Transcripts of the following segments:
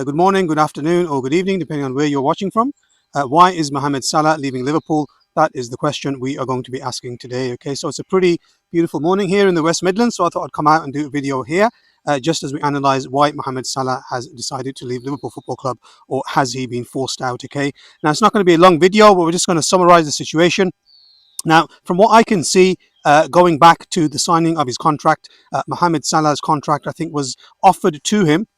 Good morning, good afternoon, or good evening, depending on where you're watching from. Why is Mohamed Salah leaving Liverpool? That is the question we are going to be asking today. Okay, so it's a pretty beautiful morning here in the West Midlands, so I thought I'd come out and do a video here just as we analyse why Mohamed Salah has decided to leave Liverpool Football Club, or has he been forced out? Okay, now it's not going to be a long video, but we're just going to summarise the situation. Now, from what I can see, going back to the signing of his contract, Mohamed Salah's contract, I think, was offered to him,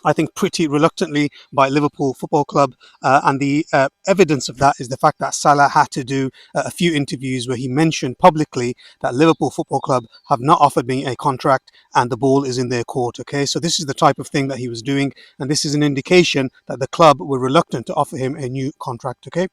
I think, pretty reluctantly by Liverpool Football Club. And the evidence of that is the fact that Salah had to do a few interviews where he mentioned publicly that Liverpool Football Club have not offered me a contract and the ball is in their court. Okay, so this is the type of thing that he was doing. And this is an indication that the club were reluctant to offer him a new contract. Okay.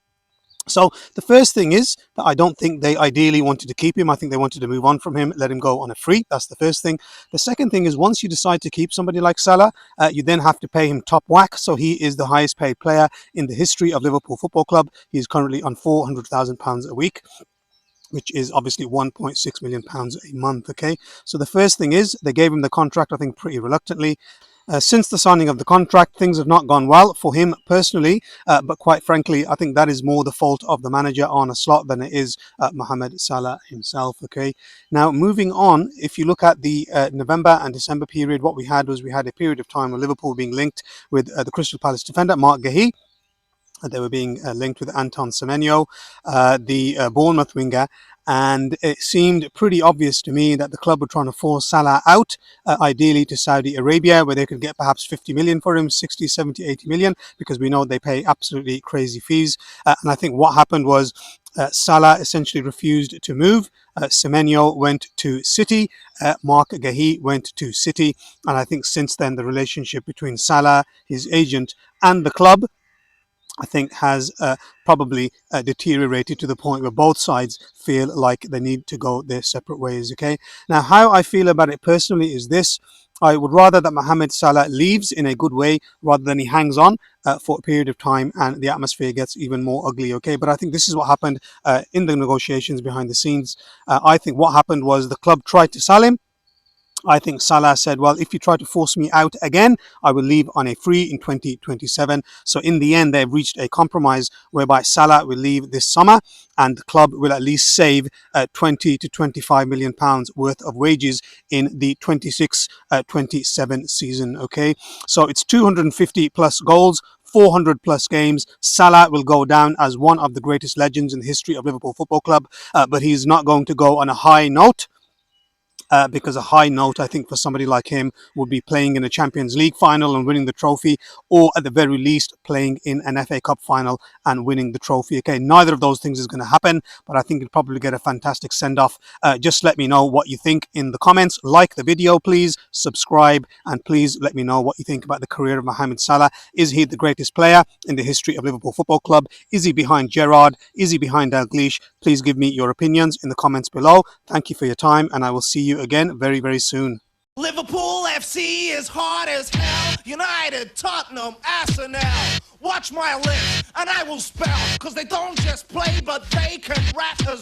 So the first thing is that I don't think they ideally wanted to keep him. I think they wanted to move on from him, let him go on a free. That's the first thing. The second thing is, once you decide to keep somebody like Salah, you then have to pay him top whack. So he is the highest paid player in the history of Liverpool Football Club. He's currently on £400,000 a week, which is obviously £1.6 million a month. Okay, so the first thing is they gave him the contract, I think, pretty reluctantly. Since the signing of the contract, things have not gone well for him personally, but quite frankly, I think that is more the fault of the manager Arne Slot than it is Mohamed Salah himself. Okay, now moving on, if you look at the November and December period, what we had was a period of time where Liverpool being linked with the Crystal Palace defender Mark Guehi. They were being linked with Anton Semenyo, the Bournemouth winger, and it seemed pretty obvious to me that the club were trying to force Salah out, ideally to Saudi Arabia, where they could get perhaps 50 million for him, 60, 70, 80 million, because we know they pay absolutely crazy fees. And I think what happened was Salah essentially refused to move. Semenyo went to City, Mark Guehi went to City, and I think since then the relationship between Salah, his agent, and the club, I think, has probably deteriorated to the point where both sides feel like they need to go their separate ways. Okay, now how I feel about it personally is this: I would rather that Mohamed Salah leaves in a good way rather than he hangs on for a period of time and the atmosphere gets even more ugly. Okay, but I think this is what happened in the negotiations behind the scenes. I think what happened was the club tried to sell him. I think Salah said, well, if you try to force me out again, I will leave on a free in 2027. So in the end, they've reached a compromise whereby Salah will leave this summer and the club will at least save 20 to 25 million pounds worth of wages in the 26-27 season. Okay, so it's 250 plus goals, 400 plus games. Salah will go down as one of the greatest legends in the history of Liverpool Football Club, but he's not going to go on a high note. Because a high note, I think, for somebody like him would be playing in a Champions League final and winning the trophy, or at the very least playing in an FA Cup final and winning the trophy. Okay, neither of those things is going to happen, but I think he'll probably get a fantastic send-off. Just let me know what you think in the comments. Like the video, please, subscribe, and please let me know what you think about the career of Mohamed Salah. Is he the greatest player in the history of Liverpool Football Club? Is he behind Gerrard? Is he behind Dalglish? Please give me your opinions in the comments below. Thank you for your time, and I will see you again very, very soon. Liverpool FC is hard as hell. United, Tottenham, Arsenal. Watch my lips and I will spell, cause they don't just play but they can rap as